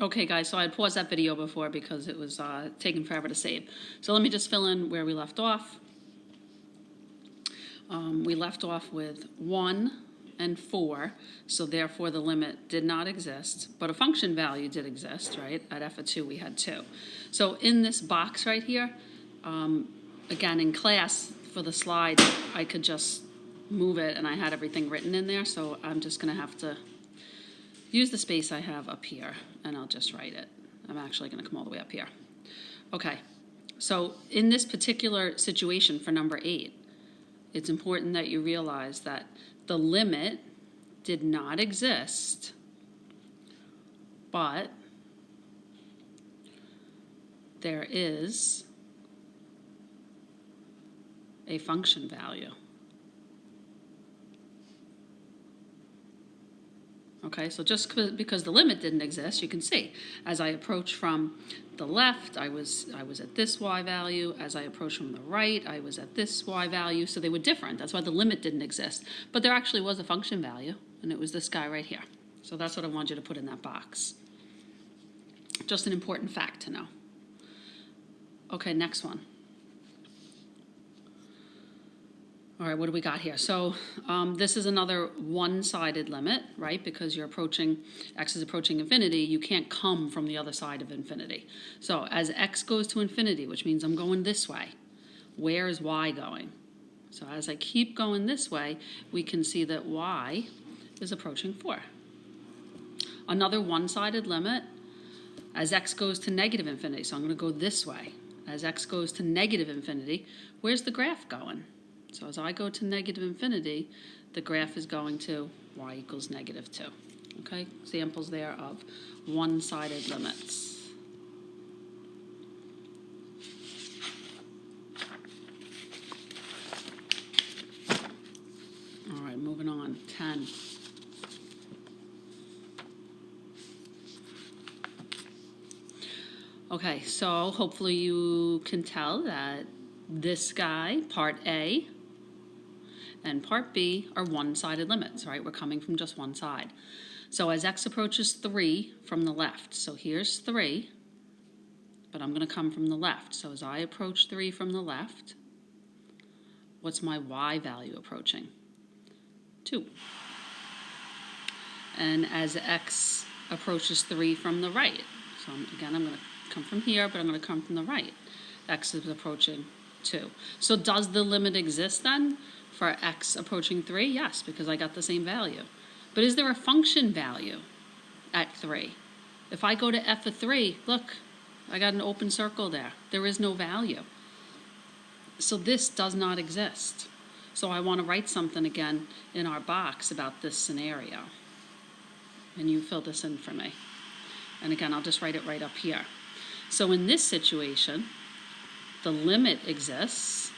Okay, guys, so I had paused that video before because it was taking forever to save. So let me just fill in where we left off. We left off with 1 and 4, so therefore the limit did not exist, but a function value did exist, right? At f of 2, we had 2. So in this box right here, again, in class, for the slide, I could just move it, and I had everything written in there, so I'm just going to have to use the space I have up here, and I'll just write it. I'm actually going to come all the way up here. Okay, so in this particular situation for number 8, it's important that you realize that the limit did not exist, but there is a function value. Okay, so just because the limit didn't exist, you can see, as I approach from the left, I was at this y value. As I approach from the right, I was at this y value. So they were different. That's why the limit didn't exist. But there actually was a function value, and it was this guy right here. So that's what I want you to put in that box. Just an important fact to know. Okay, next one. All right, what do we got here? So this is another one-sided limit, right? Because you're approaching, x is approaching infinity, you can't come from the other side of infinity. So as x goes to infinity, which means I'm going this way, where is y going? So as I keep going this way, we can see that y is approaching 4. Another one-sided limit, as x goes to negative infinity, so I'm going to go this way. As x goes to negative infinity, where's the graph going? So as I go to negative infinity, the graph is going to y equals negative 2. Okay, examples there of one-sided limits. All right, moving on, 10. Okay, so hopefully you can tell that this guy, part A, and part B are one-sided limits, right? We're coming from just one side. So as x approaches 3 from the left, so here's 3, but I'm going to come from the left. So as I approach 3 from the left, what's my y value approaching? 2. And as x approaches 3 from the right, so again, I'm going to come from here, but I'm going to come from the right. X is approaching 2. So does the limit exist then for x approaching 3? Yes, because I got the same value. But is there a function value at 3? If I go to f of 3, look, I got an open circle there. There is no value. So this does not exist. So I want to write something again in our box about this scenario. And you fill this in for me. And again, I'll just write it right up here. So in this situation, the limit exists,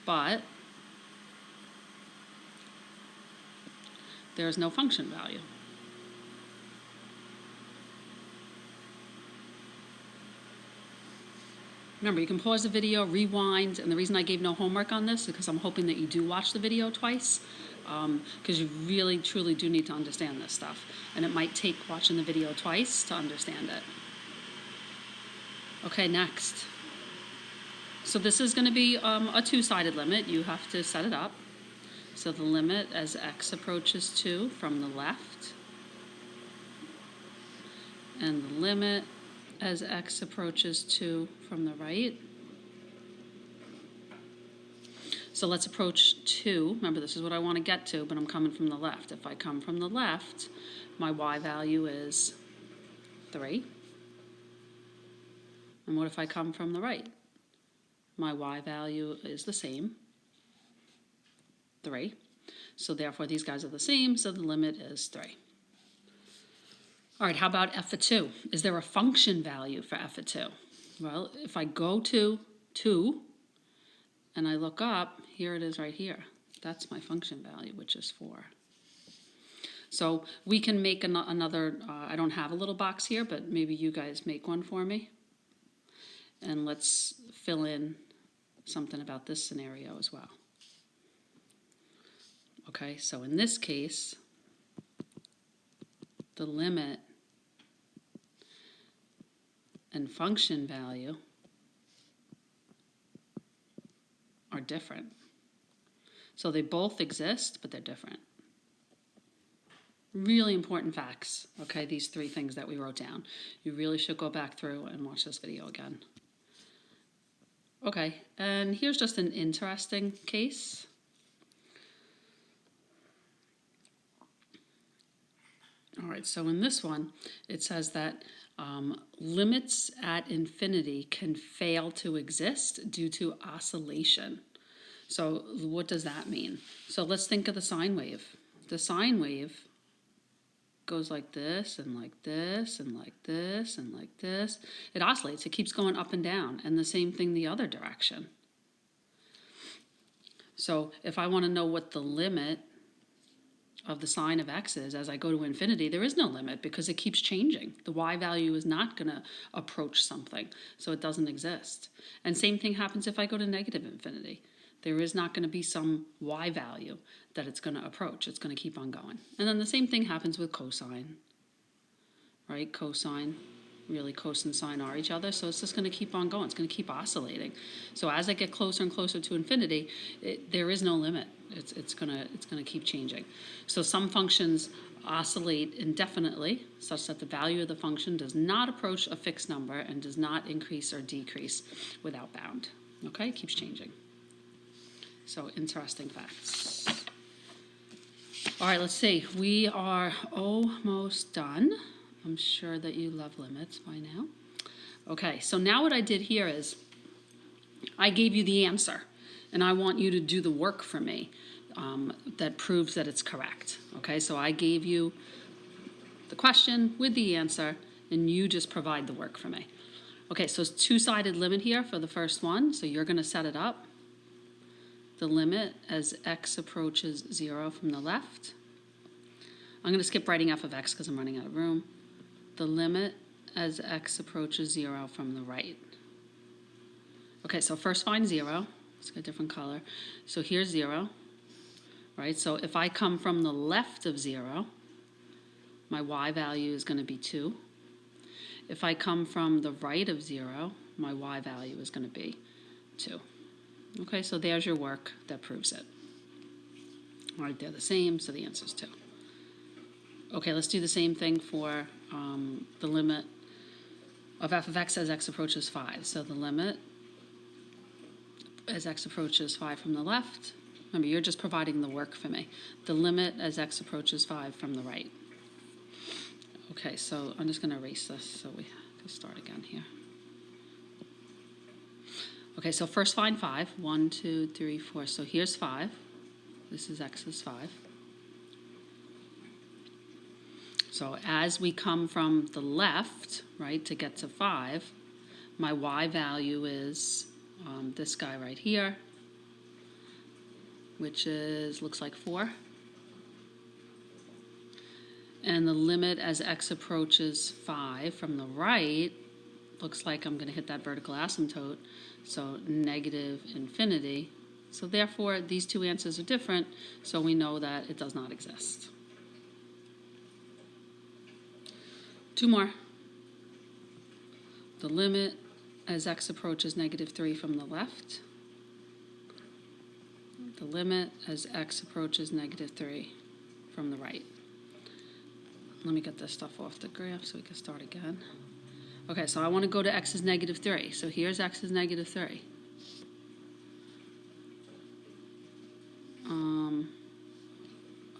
but there is no function value. Remember, you can pause the video, rewind, and the reason I gave no homework on this is because I'm hoping that you do watch the video twice, because you really, truly do need to understand this stuff. And it might take watching the video twice to understand it. Okay, next. So this is going to be a two-sided limit. You have to set it up. So the limit as x approaches 2 from the left, and the limit as x approaches 2 from the right. So let's approach 2. Remember, this is what I want to get to, but I'm coming from the left. If I come from the left, my y value is 3. And what if I come from the right? My y value is the same, 3. So therefore, these guys are the same, so the limit is 3. All right, how about f of 2? Is there a function value for f of 2? Well, if I go to 2 and I look up, here it is right here. That's my function value, which is 4. So we can make another, I don't have a little box here, but maybe you guys make one for me. And let's fill in something about this scenario as well. Okay, so in this case, the limit and function value are different. So they both exist, but they're different. Really important facts, okay, these three things that we wrote down. You really should go back through and watch this video again. Okay, and here's just an interesting case. All right, so in this one, it says that limits at infinity can fail to exist due to oscillation. So what does that mean? So let's think of the sine wave. The sine wave goes like this and like this and like this and like this. It oscillates, it keeps going up and down, and the same thing the other direction. So if I want to know what the limit of the sine of x is as I go to infinity, there is no limit because it keeps changing. The y value is not going to approach something, so it doesn't exist. And same thing happens if I go to negative infinity. There is not going to be some y value that it's going to approach. It's going to keep on going. And then the same thing happens with cosine, right? Cosine, really cos and sine are each other, so it's just going to keep on going. It's going to keep oscillating. So as I get closer and closer to infinity, there is no limit. It's going to keep changing. So some functions oscillate indefinitely, such that the value of the function does not approach a fixed number and does not increase or decrease without bound. Okay, it keeps changing. So interesting facts. All right, let's see. We are almost done. I'm sure that you love limits by now. Okay, so now what I did here is I gave you the answer, and I want you to do the work for me that proves that it's correct. Okay, so I gave you the question with the answer, and you just provide the work for me. Okay, so it's two-sided limit here for the first one, so you're going to set it up. The limit as x approaches 0 from the left. I'm going to skip writing f of x because I'm running out of room. The limit as x approaches 0 from the right. Okay, so first find 0. Let's get a different color. So here's 0, right? So if I come from the left of 0, my y value is going to be 2. If I come from the right of 0, my y value is going to be 2. Okay, so there's your work that proves it. All right, they're the same, so the answer is 2. Okay, let's do the same thing for the limit of f of x as x approaches 5. So the limit as x approaches 5 from the left. Remember, you're just providing the work for me. The limit as x approaches 5 from the right. Okay, so I'm just going to erase this so we can start again here. Okay, so first find 5. 1, 2, 3, 4. So here's 5. This is x is 5. So as we come from the left, right, to get to 5, my y value is this guy right here, which is, looks like 4. And the limit as x approaches 5 from the right, looks like I'm going to hit that vertical asymptote, so negative infinity. So therefore, these two answers are different, so we know that it does not exist. 2 more. The limit as x approaches negative 3 from the left. The limit as x approaches negative 3 from the right. Let me get this stuff off the graph so we can start again. Okay, so I want to go to x is negative 3. So here's x is negative 3.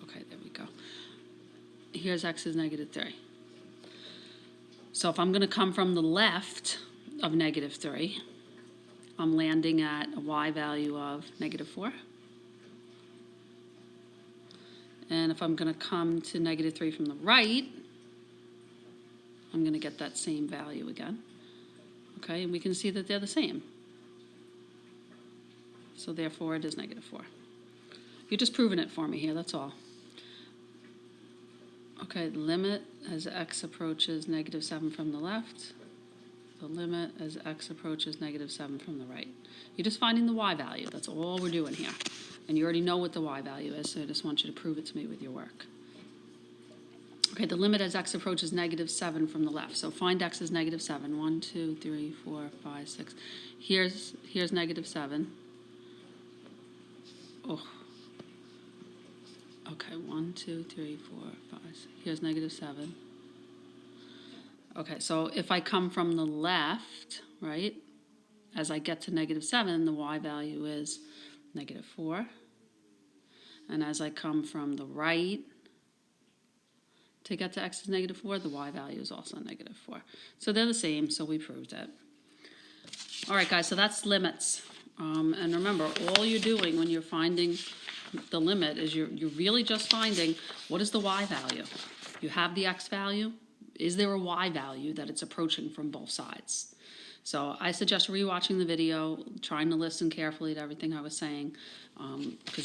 Okay, there we go. Here's x is negative 3. So if I'm going to come from the left of negative 3, I'm landing at a y value of negative 4. And if I'm going to come to negative 3 from the right, I'm going to get that same value again. Okay, and we can see that they're the same. So therefore, it is negative 4. You're just proving it for me here, that's all. Okay, the limit as x approaches negative 7 from the left. The limit as x approaches negative 7 from the right. You're just finding the y value. That's all we're doing here. And you already know what the y value is, so I just want you to prove it to me with your work. Okay, the limit as x approaches -7 from the left. So find x is -7. 1, 2, 3, 4, 5, 6. Here's -7. Oh. Okay, 1, 2, 3, 4, 5. Here's -7. Okay, so if I come from the left, right, as I get to -7, the y value is -4. And as I come from the right to get to x is -4, the y value is also -4. So they're the same, so we proved it. All right, guys, so that's limits. And remember, all you're doing when you're finding the limit is you're really just finding what is the y value. You have the x value. Is there a y value that it's approaching from both sides? So I suggest rewatching the video, trying to listen carefully to everything I was saying, because